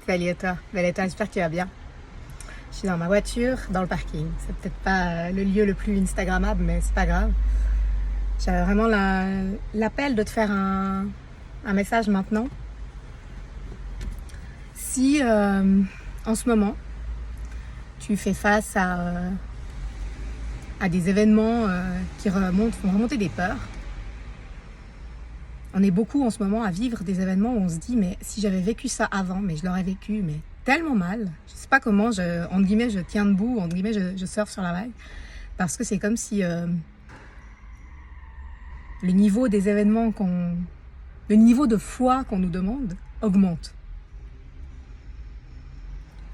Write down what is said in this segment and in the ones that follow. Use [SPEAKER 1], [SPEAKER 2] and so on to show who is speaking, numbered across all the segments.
[SPEAKER 1] Salut à toi, Belletta, j'espère que tu vas bien. Je suis dans ma voiture, dans le parking. C'est peut-être pas le lieu le plus Instagrammable, mais c'est pas grave. J'avais vraiment l'appel de te faire un message maintenant. Si en ce moment, tu fais face à des événements qui font remonter des peurs, on est beaucoup en ce moment à vivre des événements où on se dit mais si j'avais vécu ça avant, mais je l'aurais vécu mais tellement mal. Je sais pas comment, entre guillemets, je tiens debout, entre guillemets, je surfe sur la vague. Parce que c'est comme si le niveau des événements le niveau de foi qu'on nous demande augmente.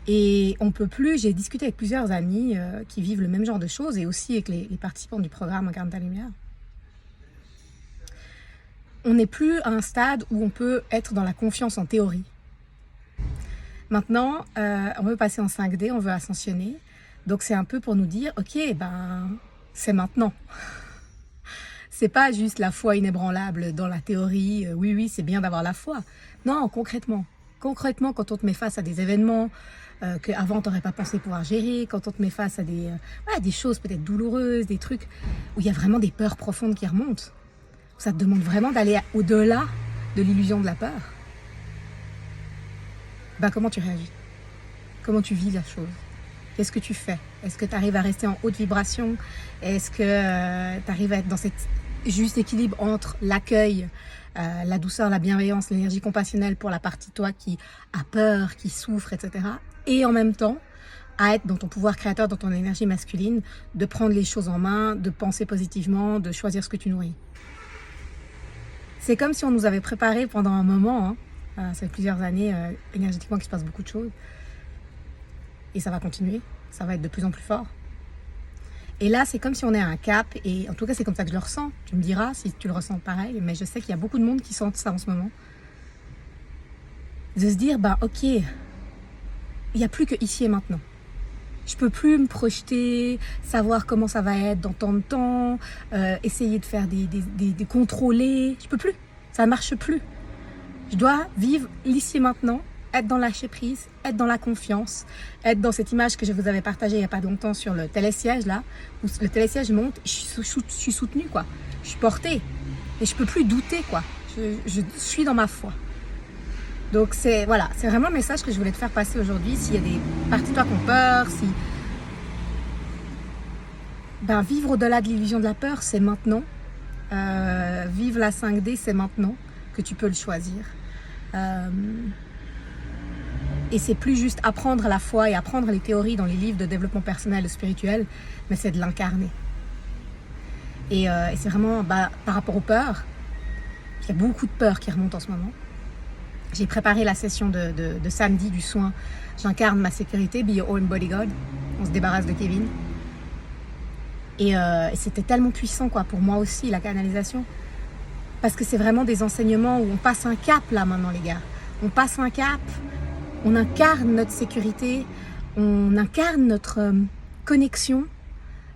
[SPEAKER 1] Et on peut plus, j'ai discuté avec plusieurs amis qui vivent le même genre de choses et aussi avec les participants du programme Incarne ta lumière. On n'est plus à un stade où on peut être dans la confiance en théorie. Maintenant, on veut passer en 5D, on veut ascensionner. Donc c'est un peu pour nous dire, ok, c'est maintenant. C'est pas juste la foi inébranlable dans la théorie, oui, c'est bien d'avoir la foi. Non, concrètement, quand on te met face à des événements qu'avant tu n'aurais pas pensé pouvoir gérer, quand on te met face à des choses peut-être douloureuses, des trucs où il y a vraiment des peurs profondes qui remontent, ça te demande vraiment d'aller au-delà de l'illusion de la peur. Comment tu réagis? Comment tu vis la chose? Qu'est-ce que tu fais? Est-ce que tu arrives à rester en haute vibration? Est-ce que tu arrives à être dans cet juste équilibre entre l'accueil, la douceur, la bienveillance, l'énergie compassionnelle pour la partie de toi qui a peur, qui souffre, etc. Et en même temps, à être dans ton pouvoir créateur, dans ton énergie masculine, de prendre les choses en main, de penser positivement, de choisir ce que tu nourris. C'est comme si on nous avait préparé pendant un moment, ça fait plusieurs années énergétiquement qu'il se passe beaucoup de choses. Et ça va continuer, ça va être de plus en plus fort. Et là, c'est comme si on est à un cap, et en tout cas, c'est comme ça que je le ressens. Tu me diras si tu le ressens pareil, mais je sais qu'il y a beaucoup de monde qui sentent ça en ce moment. De se dire, ok, il n'y a plus que ici et maintenant. Je peux plus me projeter, savoir comment ça va être dans tant de temps, essayer de faire des contrôlés. Je peux plus, ça ne marche plus. Je dois vivre l'ici et maintenant, être dans lâcher prise, être dans la confiance, être dans cette image que je vous avais partagée il n'y a pas longtemps sur le télésiège là, où le télésiège monte, je suis soutenue quoi, je suis portée et je peux plus douter quoi, je suis dans ma foi. Donc c'est vraiment le message que je voulais te faire passer aujourd'hui. S'il y a des parties de toi qui ont peur, vivre au-delà de l'illusion de la peur, c'est maintenant. Vivre la 5D, c'est maintenant que tu peux le choisir. Et c'est plus juste apprendre la foi et apprendre les théories dans les livres de développement personnel et spirituel, mais c'est de l'incarner. Et c'est vraiment par rapport aux peurs, il y a beaucoup de peurs qui remontent en ce moment. J'ai préparé la session de samedi du soin. J'incarne ma sécurité, be your own bodyguard. On se débarrasse de Kevin. Et c'était tellement puissant quoi, pour moi aussi, la canalisation. Parce que c'est vraiment des enseignements où on passe un cap là maintenant les gars. On passe un cap, on incarne notre sécurité, on incarne notre connexion,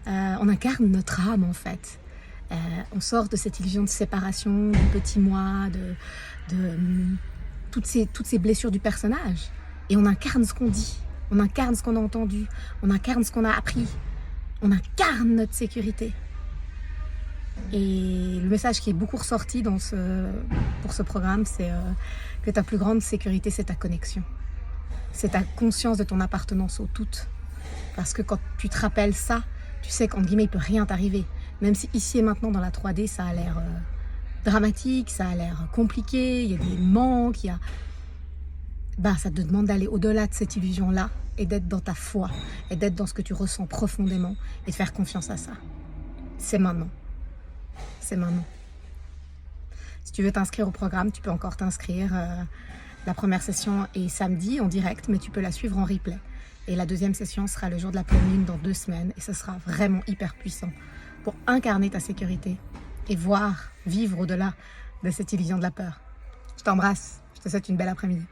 [SPEAKER 1] on incarne notre âme en fait. On sort de cette illusion de séparation, du petit moi, de toutes ces blessures du personnage. Et on incarne ce qu'on dit, on incarne ce qu'on a entendu, on incarne ce qu'on a appris, on incarne notre sécurité. Et le message qui est beaucoup ressorti pour ce programme, c'est que ta plus grande sécurité, c'est ta connexion. C'est ta conscience de ton appartenance au tout. Parce que quand tu te rappelles ça, tu sais qu'en guillemets, il ne peut rien t'arriver. Même si ici et maintenant, dans la 3D, ça a l'air dramatique, ça a l'air compliqué, il y a des manques, ça te demande d'aller au-delà de cette illusion-là et d'être dans ta foi, et d'être dans ce que tu ressens profondément et de faire confiance à ça. C'est maintenant. C'est maintenant. Si tu veux t'inscrire au programme, tu peux encore t'inscrire. La première session est samedi en direct, mais tu peux la suivre en replay. Et la deuxième session sera le jour de la pleine lune dans 2 semaines. Et ce sera vraiment hyper puissant pour incarner ta sécurité et vivre au-delà de cette illusion de la peur. Je t'embrasse. Je te souhaite une belle après-midi.